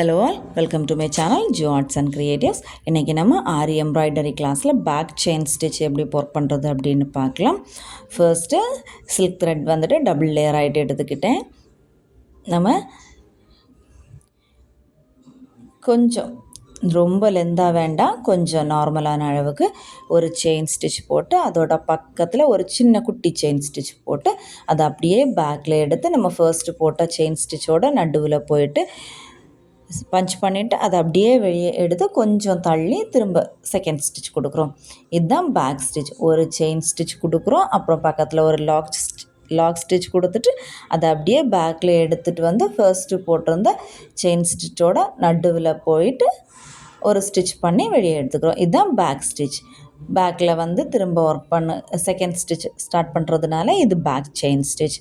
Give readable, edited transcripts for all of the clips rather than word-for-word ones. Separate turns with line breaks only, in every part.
Hello all, welcome to my channel Jio arts and creatives. இன்றைக்கி நம்ம ஆரி embroidery கிளாஸில் back chain stitch எப்படி work பண்ணுறது அப்படின்னு பார்க்கலாம். ஃபர்ஸ்ட்டு சில்க் த்ரெட் வந்துட்டு டபுள் லேயர் ஆகிட்டு எடுத்துக்கிட்டேன். நம்ம கொஞ்சம் ரொம்ப லெந்தாக வேண்டாம், கொஞ்சம் நார்மலான அளவுக்கு ஒரு செயின் ஸ்டிச் போட்டு அதோட பக்கத்தில் ஒரு சின்ன குட்டி செயின் ஸ்டிச் போட்டு அதை அப்படியே பேக்கில் எடுத்து நம்ம ஃபர்ஸ்ட்டு போட்ட செயின் ஸ்டிச்சோட நடுவில் போயிட்டு பஞ்ச் பண்ணிவிட்டு அதை அப்படியே வெளியே எடுத்து கொஞ்சம் தள்ளி திரும்ப செகண்ட் ஸ்டிச் கொடுக்குறோம். இதுதான் பேக் ஸ்டிச். ஒரு செயின் ஸ்டிச் கொடுக்குறோம், அப்புறம் பக்கத்தில் ஒரு லாக் ஸ்டிச் கொடுத்துட்டு அதை அப்படியே பேக்கில் எடுத்துகிட்டு வந்து ஃபர்ஸ்ட்டு போட்டிருந்த செயின் ஸ்டிச்சோட நடுவில் போயிட்டு ஒரு ஸ்டிச் பண்ணி வெளியே எடுத்துக்கிறோம். இதுதான் பேக் ஸ்டிச். பேக்கில் வந்து திரும்ப ஒர்க் செகண்ட் ஸ்டிச் ஸ்டார்ட் பண்ணுறதுனால இது பேக் செயின் ஸ்டிச்.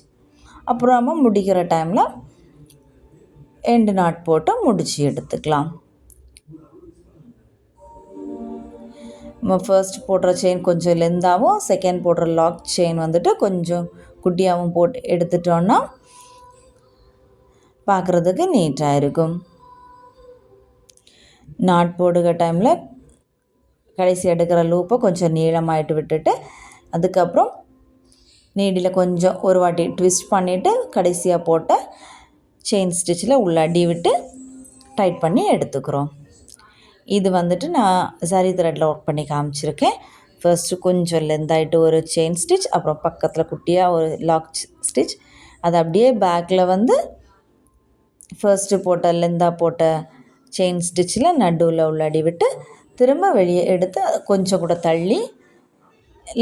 அப்புறமா முடிக்கிற டைமில் எண்டு நாட் போட்டு முடிச்சு எடுத்துக்கலாம். நம்ம ஃபர்ஸ்ட் போடுற செயின் கொஞ்சம் லென்த்தாகவும் செகண்ட் போடுற லாக் செயின் வந்துட்டு கொஞ்சம் குட்டியாகவும் போட்டு எடுத்துட்டோன்னா பார்க்குறதுக்கு நீட்டாக இருக்கும். நாட் போடுகிற டைமில் கடைசி எடுக்கிற லூப்பை கொஞ்சம் நீளமாயிட்டு விட்டுட்டு அதுக்கப்புறம் நீடியில் கொஞ்சம் ஒரு வாட்டி ட்விஸ்ட் பண்ணிவிட்டு கடைசியாக போட்ட செயின் ஸ்டிச்சில் உள்ள அடி விட்டு டைட் பண்ணி எடுத்துக்கிறோம். இது வந்துட்டு நான் சரி த்ரெட்டில் ஒர்க் பண்ணி காமிச்சிருக்கேன். ஃபர்ஸ்ட்டு கொஞ்சம் லென்த்தாயிட்டு ஒரு செயின் ஸ்டிச், அப்புறம் பக்கத்தில் குட்டியாக ஒரு லாக் ஸ்டிச், அது அப்படியே பேக்கில் வந்து ஃபர்ஸ்ட்டு போட்ட லெந்தாக போட்ட செயின் ஸ்டிச்சில் நடுவில் உள்ள அடி விட்டு திரும்ப வெளியே எடுத்து கொஞ்சம் கூட தள்ளி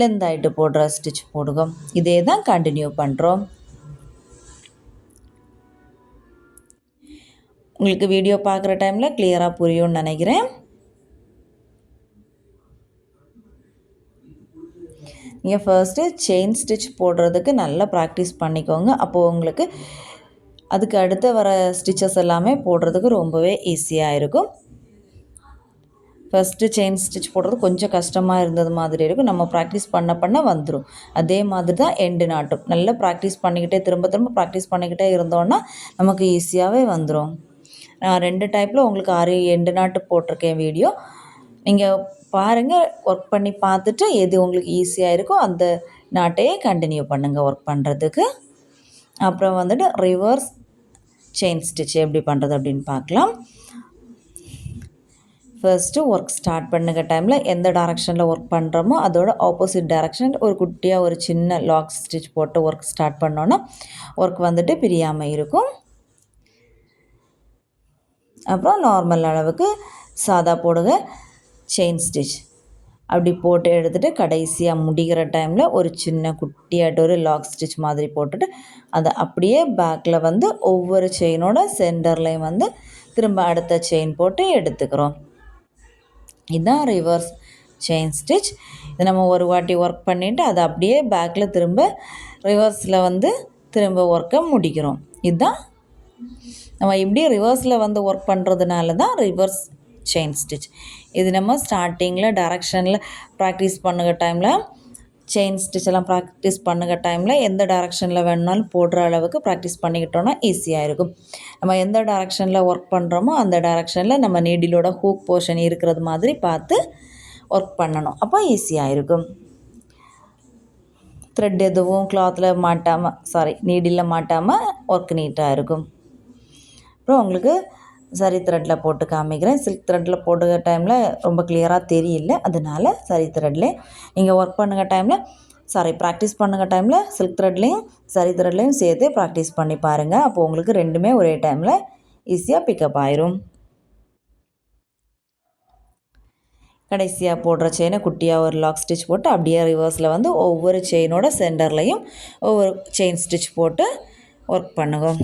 லென்த்தாயிட்டு போடுற ஸ்டிச் போடுவோம். இதே தான் கண்டினியூ பண்ணுறோம். உங்களுக்கு வீடியோ பார்க்குற டைமில் கிளியராக புரியும்னு நினைக்கிறேன். நீங்கள் ஃபர்ஸ்ட்டு செயின் ஸ்டிச் போடுறதுக்கு நல்லா ப்ராக்டிஸ் பண்ணிக்கோங்க. அப்போது உங்களுக்கு அதுக்கு அடுத்து வர ஸ்டிச்சஸ் எல்லாமே போடுறதுக்கு ரொம்பவே ஈஸியாக இருக்கும். ஃபஸ்ட்டு செயின் ஸ்டிச் போடுறது கொஞ்சம் கஷ்டமாக இருந்தது மாதிரி இருக்கும். நம்ம ப்ராக்டிஸ் பண்ண வந்துடும். அதே மாதிரி தான் எண்டு நாட்டும் நல்லா ப்ராக்டிஸ் பண்ணிக்கிட்டே திரும்ப ப்ராக்டிஸ் பண்ணிக்கிட்டே இருந்தோன்னா நமக்கு ஈஸியாகவே வந்துடும். நான் 2 டைப்பில் உங்களுக்கு ஆரி எண்டு நாட்டு போட்டிருக்கேன் வீடியோ. நீங்கள் பாருங்கள், ஒர்க் பண்ணி பார்த்துட்டு எது உங்களுக்கு ஈஸியாக இருக்கோ அந்த நாட்டையே கண்டினியூ பண்ணுங்கள் ஒர்க் பண்ணுறதுக்கு. அப்புறம் வந்துட்டு ரிவர்ஸ் செயின் ஸ்டிச் எப்படி பண்ணுறது அப்படின்னு பார்க்கலாம். ஃபர்ஸ்ட்டு ஒர்க் ஸ்டார்ட் பண்ணுங்க டைமில் எந்த டைரக்ஷனில் ஒர்க் பண்ணுறோமோ அதோட ஆப்போசிட் டைரக்ஷன் ஒரு குட்டியாக ஒரு சின்ன லாக் ஸ்டிச் போட்டு ஒர்க் ஸ்டார்ட் பண்ணோன்னா ஒர்க் வந்துட்டு பிரியாமல் இருக்கும். அப்புறம் நார்மல் அளவுக்கு சாதா போடுங்க செயின் ஸ்டிச். அப்படி போட்டு எடுத்துகிட்டு கடைசியாக முடிகிற டைமில் ஒரு சின்ன குட்டியாட்டு ஒரு லாக் ஸ்டிச் மாதிரி போட்டுட்டு அதை அப்படியே பேக்கில் வந்து ஒவ்வொரு செயினோட சென்டர்லேயும் வந்து திரும்ப அடுத்த செயின் போட்டு எடுத்துக்கிறோம். இதுதான் ரிவர்ஸ் செயின் ஸ்டிச். இது நம்ம ஒரு வாட்டி ஒர்க் பண்ணிவிட்டு அதை அப்படியே பேக்கில் திரும்ப ரிவர்ஸில் வந்து திரும்ப ஒர்க்கை முடிக்கிறோம். இதுதான் நம்ம இப்படி ரிவர்ஸில் வந்து ஒர்க் பண்ணுறதுனால தான் ரிவர்ஸ் செயின் ஸ்டிச். இது நம்ம ஸ்டார்டிங்கில் டைரக்ஷனில் ப்ராக்டிஸ் பண்ணுற டைமில் செயின் ஸ்டிச்செல்லாம் ப்ராக்டிஸ் பண்ணுற டைமில் எந்த டைரக்ஷனில் வேணுனாலும் போடுற அளவுக்கு ப்ராக்டிஸ் பண்ணிக்கிட்டோன்னா ஈஸியாக இருக்கும். நம்ம எந்த டைரக்ஷனில் ஒர்க் பண்ணுறோமோ அந்த டைரக்ஷனில் நம்ம நீடிலோட ஹூக் போர்ஷன் இருக்கிறது மாதிரி பார்த்து ஒர்க் பண்ணணும். அப்போ ஈஸியாக இருக்கும். த்ரெட் எதுவும் கிளாத்தில் மாட்டாமல் நீடில் மாட்டாமல் ஒர்க் நீட்டாக இருக்கும். அப்புறம் உங்களுக்கு சரி த்ரெட்டில் போட்டு காமிக்கிறேன். சில்க் த்ரெட்டில் போடுற டைமில் ரொம்ப கிளியராக தெரியல, அதனால சரி த்ரெட்லேயே நீங்கள் ஒர்க் பண்ணுற டைமில் ப்ராக்டிஸ் பண்ணுற டைமில் சில்க் த்ரெட்லேயும் சரி த்ரெட்லேயும் சேர்த்து ப்ராக்டிஸ் பண்ணி பாருங்கள். அப்போது உங்களுக்கு ரெண்டுமே ஒரே டைமில் ஈஸியாக பிக்கப் ஆயிரும். கடைசியாக போடுற செயினை குட்டியாக ஒரு லாக் ஸ்டிச் போட்டு அப்படியே ரிவர்ஸில் வந்து ஒவ்வொரு செயினோட சென்டர்லேயும் ஒவ்வொரு செயின் ஸ்டிச் போட்டு ஒர்க் பண்ணுவோம்.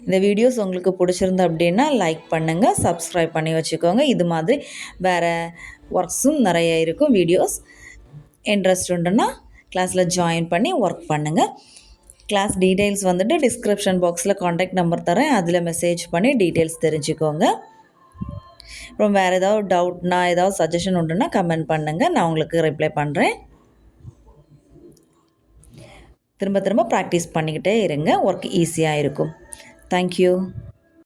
இந்த வீடியோஸ் உங்களுக்கு பிடிச்சிருந்து அப்படின்னா லைக் பண்ணுங்கள், சப்ஸ்கிரைப் பண்ணி வச்சுக்கோங்க. இது மாதிரி வேறு ஒர்க்ஸும் நிறைய இருக்கும். வீடியோஸ் இன்ட்ரெஸ்ட் உண்டுன்னா கிளாஸில் ஜாயின் பண்ணி ஒர்க் பண்ணுங்கள். கிளாஸ் டீட்டெயில்ஸ் வந்துட்டு டிஸ்கிரிப்ஷன் பாக்ஸில் காண்டாக்ட் நம்பர் தரேன், அதில் மெசேஜ் பண்ணி டீட்டெயில்ஸ் தெரிஞ்சுக்கோங்க. அப்புறம் வேறு ஏதாவது டவுட்னா ஏதாவது சஜஷன் உண்டுன்னா கமெண்ட் பண்ணுங்கள், நான் உங்களுக்கு ரிப்ளை பண்ணுறேன். திரும்ப ப்ராக்டிஸ் பண்ணிக்கிட்டே இருங்க, ஒர்க் ஈஸியாக இருக்கும். Thank you.